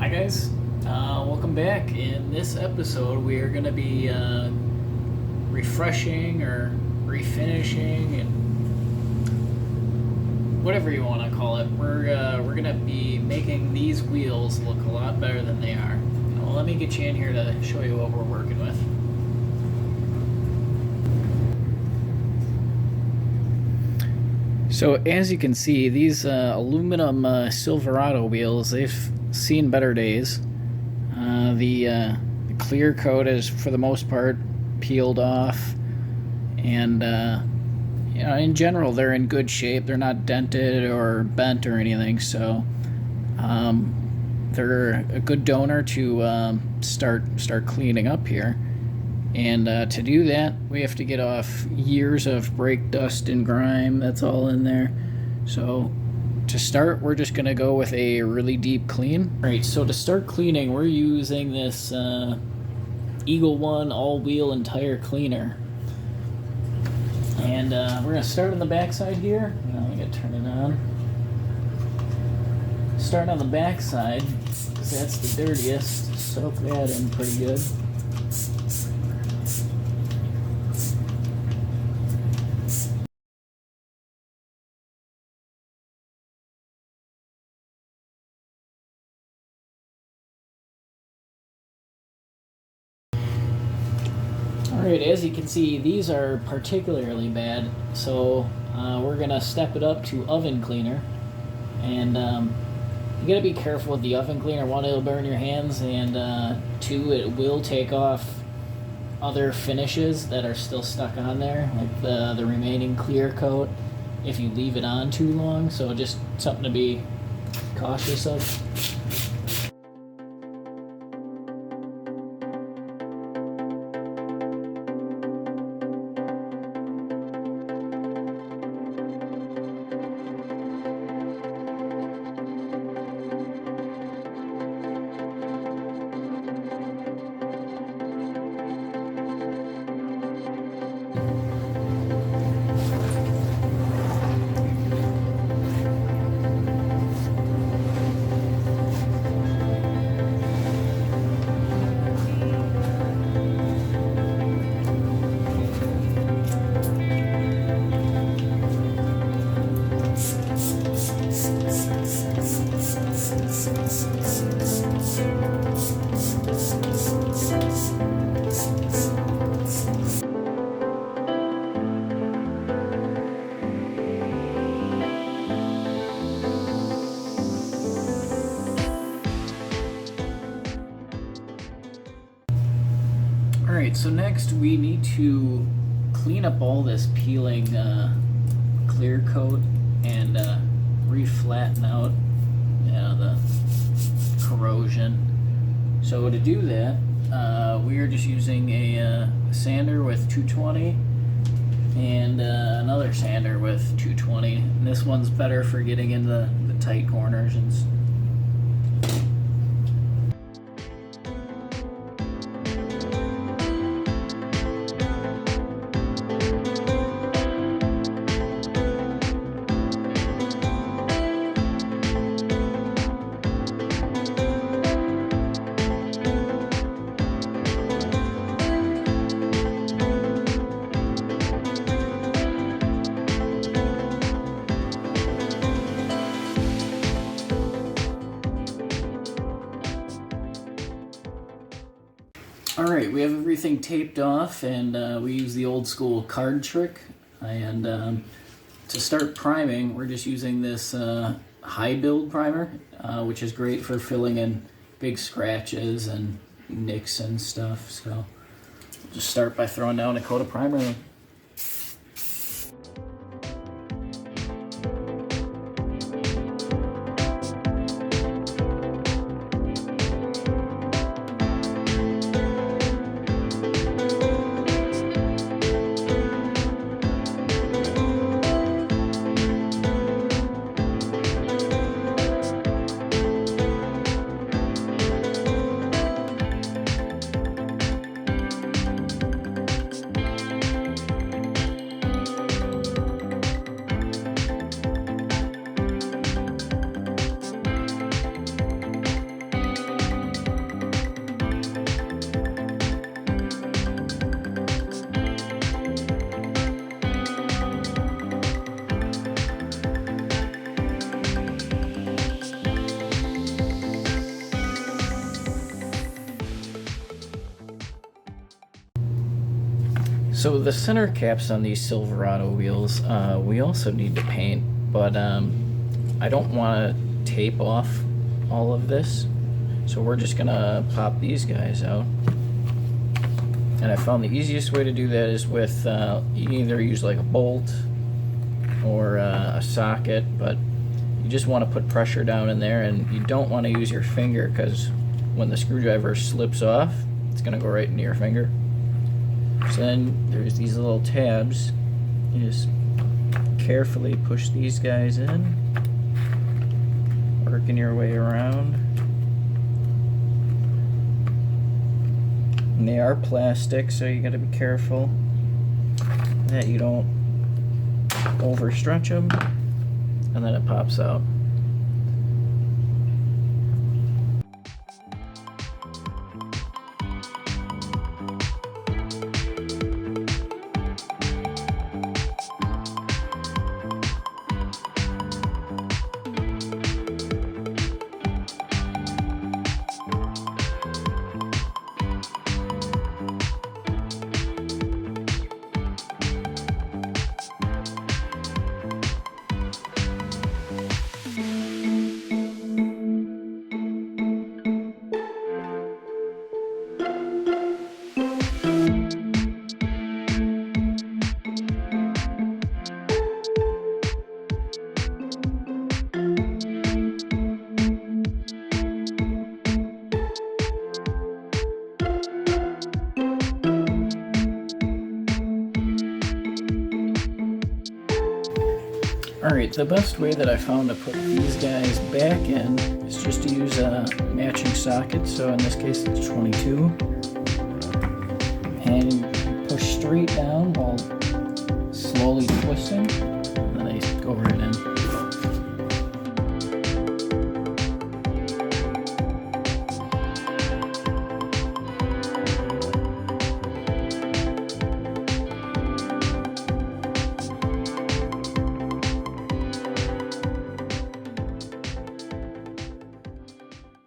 Hi guys, welcome back. In this episode we are going to be refreshing or refinishing and whatever you want to call it. We're going to be making these wheels look a lot better than they are. Well, let me get you in here to show you what we're working with. So as you can see, these aluminum Silverado wheels, they've seen better days. The Clearcoat is, for the most part, peeled off, and in general, they're in good shape. They're not dented or bent or anything, so they're a good donor to start cleaning up here. And to do that, we have to get off years of brake dust and grime that's all in there. So to start, we're just going to go with a really deep clean. All right, so to start cleaning, we're using this Eagle One all-wheel and tire cleaner. And we're going to start on the backside here. I got to turn it on. Start on the backside, because that's the dirtiest. Soak that in pretty good. Alright, as you can see, these are particularly bad, so we're going to step it up to oven cleaner. And you got to be careful with the oven cleaner. One, it'll burn your hands, and two, it will take off other finishes that are still stuck on there, like the remaining clear coat, if you leave it on too long. So just something to be cautious of. Alright, so next we need to clean up all this peeling clear coat and re-flatten out the corrosion. So to do that, we are just using a sander with 220 and another sander with 220. And this one's better for getting in the tight corners and Alright, we have everything taped off, and we use the old school card trick. And to start priming, we're just using this high build primer, which is great for filling in big scratches and nicks and stuff. So just start by throwing down a coat of primer. So the center caps on these Silverado wheels, we also need to paint, but I don't want to tape off all of this, so we're just gonna pop these guys out. And I found the easiest way to do that is with, you can either use like a bolt or a socket, but you just want to put pressure down in there, and you don't want to use your finger, because when the screwdriver slips off, it's going to go right into your finger. So then there's these little tabs. You just carefully push these guys in, working your way around. And they are plastic, so you got to be careful that you don't overstretch them, and then it pops out. Alright, the best way that I found to put these guys back in is just to use a matching socket. So in this case it's 22. And you push straight down while slowly twisting, and then they go right in.